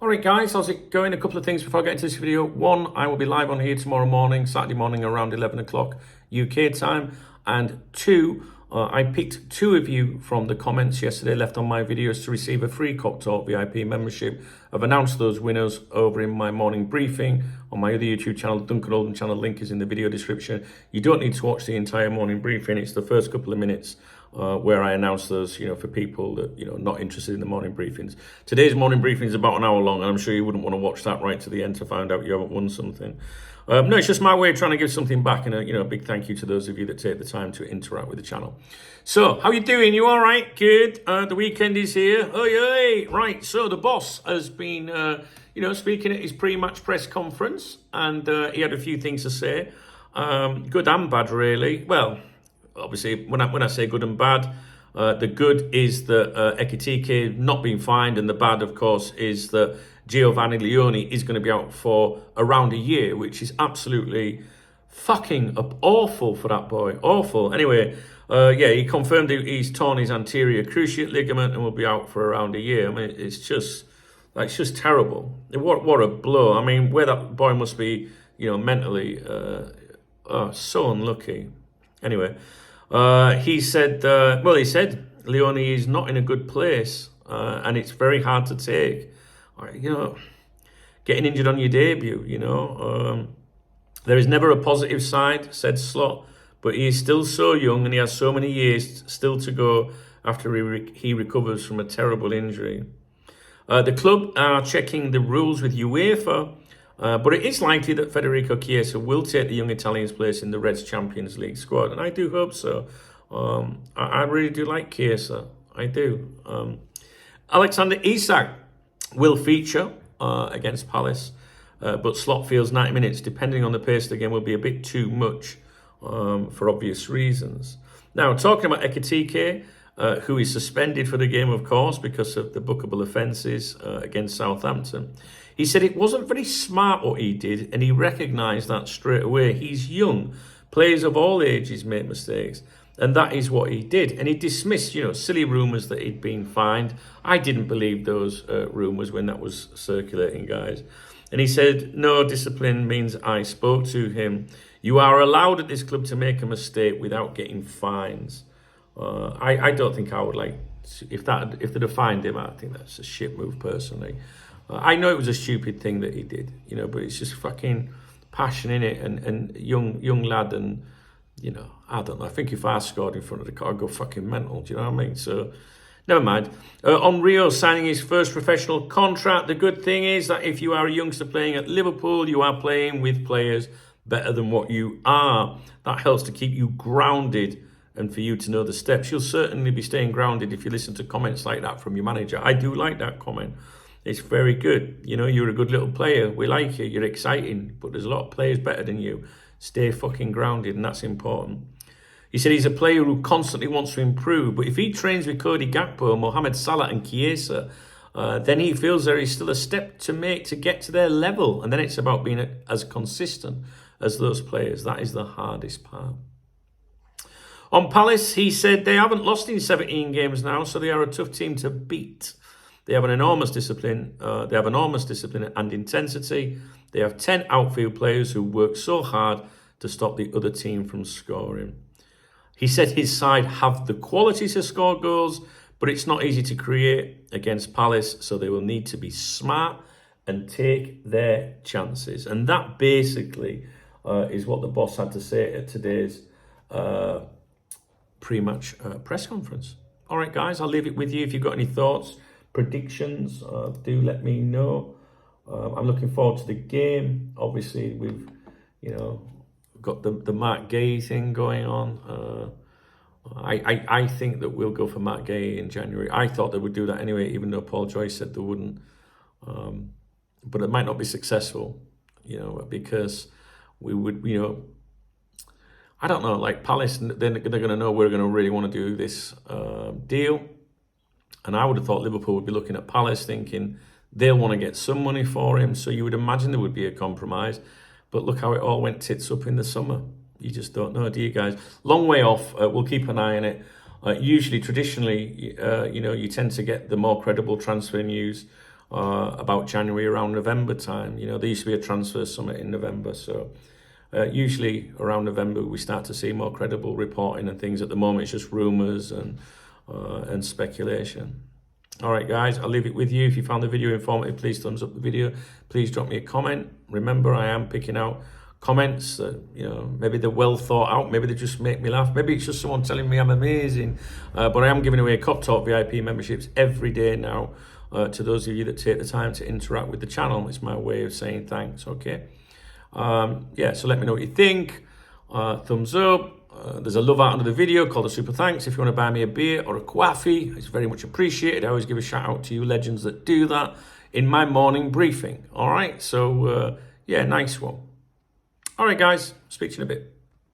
All right, guys, how's it going? A couple of things before I get into this video. One, I will be live on here tomorrow morning, Saturday morning around 11 o'clock UK time. And two, I picked two of you from the comments yesterday left on my videos to receive a free Cop Talk VIP membership. I've announced those winners over in my morning briefing on my other YouTube channel, Duncan Oldham channel. Link is in the video description. You don't need to watch the entire morning briefing. It's the first couple of minutes where I announce those, for people that, not interested in the morning briefings. Today's morning briefing is about an hour long, and I'm sure you wouldn't want to watch that right to the end to find out you haven't won something. No, it's just my way of trying to give something back, and a big thank you to those of you that take the time to interact with the channel. So, how you doing? You all right? Good. The weekend is here. Oh, yeah. Right. So the boss has been, speaking at his pre-match press conference, and he had a few things to say, good and bad, really. Well, obviously, when I say good and bad, the good is that Ekitike not being fined, and the bad, of course, is that Giovanni Leone is going to be out for around a year, which is absolutely fucking awful for that boy. Awful. Anyway, he confirmed he's torn his anterior cruciate ligament and will be out for around a year. I mean, it's just terrible. What a blow. I mean, where that boy must be, mentally, so unlucky. Anyway, he said Leone is not in a good place, and it's very hard to take. Getting injured on your debut, there is never a positive side, said Slot, but he is still so young and he has so many years still to go after he recovers from a terrible injury. The club are checking the rules with UEFA, but it is likely that Federico Chiesa will take the young Italian's place in the Reds Champions League squad, and I do hope so. I really do like Chiesa. I do. Alexander Isak will feature against Palace, but Slot feels 90 minutes, depending on the pace of the game, will be a bit too much for obvious reasons. Now, talking about Ekitike, who is suspended for the game, of course, because of the bookable offences against Southampton. He said it wasn't very smart what he did, and he recognised that straight away. He's young. Players of all ages make mistakes, and that is what he did. And he dismissed, silly rumours that he'd been fined. I didn't believe those rumours when that was circulating, guys. And he said, no, discipline means I spoke to him. You are allowed at this club to make a mistake without getting fines. I don't think I would like, if they'd have fined him, I think that's a shit move personally. I know it was a stupid thing that he did, but it's just fucking passion in it, and young lad, and I don't know. I think if I scored in front of the car, I'd go fucking mental. Do you know what I mean? So, never mind. On Rio signing his first professional contract, the good thing is that if you are a youngster playing at Liverpool, you are playing with players better than what you are. That helps to keep you grounded and for you to know the steps. You'll certainly be staying grounded if you listen to comments like that from your manager. I do like that comment. It's very good. You're a good little player. We like you. You're exciting. But there's a lot of players better than you. Stay fucking grounded, and that's important. He said he's a player who constantly wants to improve, but if he trains with Cody Gakpo, Mohamed Salah and Chiesa, then he feels there is still a step to make to get to their level, and then it's about being as consistent as those players. That is the hardest part. On Palace, he said they haven't lost in 17 games now, so they are a tough team to beat. They have enormous discipline and intensity. They have 10 outfield players who work so hard to stop the other team from scoring. He said his side have the quality to score goals, but it's not easy to create against Palace, so they will need to be smart and take their chances. And that basically is what the boss had to say at today's pre-match press conference. All right, guys, I'll leave it with you. If you've got any thoughts, predictions, do let me know. I'm looking forward to the game. Obviously, we've, got the Mark Gay thing going on. I think that we'll go for Mark Gay in January. I thought they would do that anyway, even though Paul Joyce said they wouldn't. But it might not be successful, because we would, I don't know, like Palace, they're going to know we're going to really want to do this deal. And I would have thought Liverpool would be looking at Palace thinking they'll want to get some money for him. So you would imagine there would be a compromise. But look how it all went tits up in the summer. You just don't know, do you guys? Long way off. We'll keep an eye on it. Usually, traditionally, you tend to get the more credible transfer news about January, around November time. You know, there used to be a transfer summit in November, so usually around November we start to see more credible reporting and things. At the moment, it's just rumours and speculation. All right, guys, I'll leave it with you. If you found the video informative, please thumbs up the video. Please drop me a comment. Remember, I am picking out comments that, you know, maybe they're well thought out, maybe they just make me laugh, maybe it's just someone telling me I'm amazing, but I am giving away Cop Talk VIP memberships every day now to those of you that take the time to interact with the channel. It's my way of saying thanks. Okay, yeah, so let me know what you think. Thumbs up. There's a love out under the video called a super thanks. If you want to buy me a beer or a coffee, it's very much appreciated. I always give a shout out to you legends that do that in my morning briefing. All right, so yeah, nice one. All right, guys, speak to you in a bit.